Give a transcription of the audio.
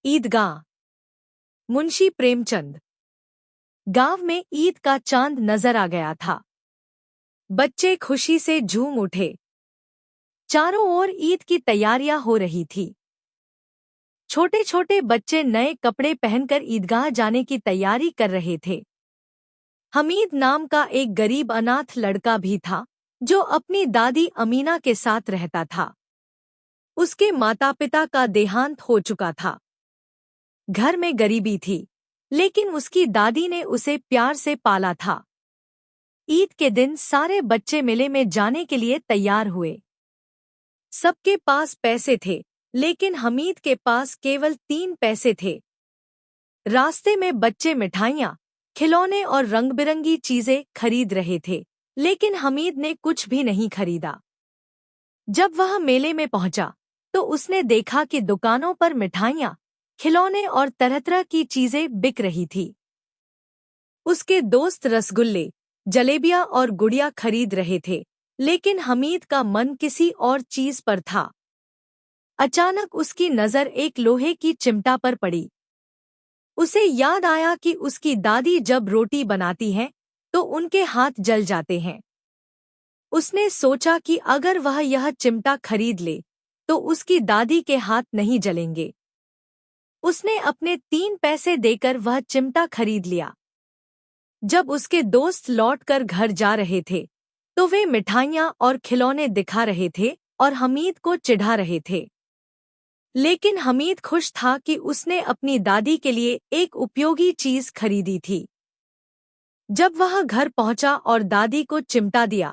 ईदगाह। मुंशी प्रेमचंद। गांव में ईद का चांद नजर आ गया था। बच्चे खुशी से झूम उठे। चारों ओर ईद की तैयारियां हो रही थी। छोटे छोटे बच्चे नए कपड़े पहनकर ईदगाह जाने की तैयारी कर रहे थे। हमीद नाम का एक गरीब अनाथ लड़का भी था, जो अपनी दादी अमीना के साथ रहता था। उसके माता पिता का देहांत हो चुका था। घर में गरीबी थी, लेकिन उसकी दादी ने उसे प्यार से पाला था। ईद के दिन सारे बच्चे मेले में जाने के लिए तैयार हुए। सबके पास पैसे थे, लेकिन हमीद के पास केवल 3 पैसे थे। रास्ते में बच्चे मिठाइयाँ, खिलौने और रंग-बिरंगी चीजें खरीद रहे थे, लेकिन हमीद ने कुछ भी नहीं खरीदा। जब वह मेले में पहुंचा, तो उसने देखा कि दुकानों पर मिठाइयाँ, खिलौने और तरह-तरह की चीजें बिक रही थी। उसके दोस्त रसगुल्ले, जलेबियां और गुड़िया खरीद रहे थे, लेकिन हमीद का मन किसी और चीज पर था। अचानक उसकी नजर एक लोहे की चिमटा पर पड़ी। उसे याद आया कि उसकी दादी जब रोटी बनाती हैं, तो उनके हाथ जल जाते हैं। उसने सोचा कि अगर वह यह चिमटा खरीद ले, तो उसकी दादी के हाथ नहीं जलेंगे। उसने अपने 3 पैसे देकर वह चिमटा खरीद लिया। जब उसके दोस्त लौटकर घर जा रहे थे, तो वे मिठाइयाँ और खिलौने दिखा रहे थे और हमीद को चिढ़ा रहे थे। लेकिन हमीद खुश था कि उसने अपनी दादी के लिए एक उपयोगी चीज खरीदी थी। जब वह घर पहुंचा और दादी को चिमटा दिया,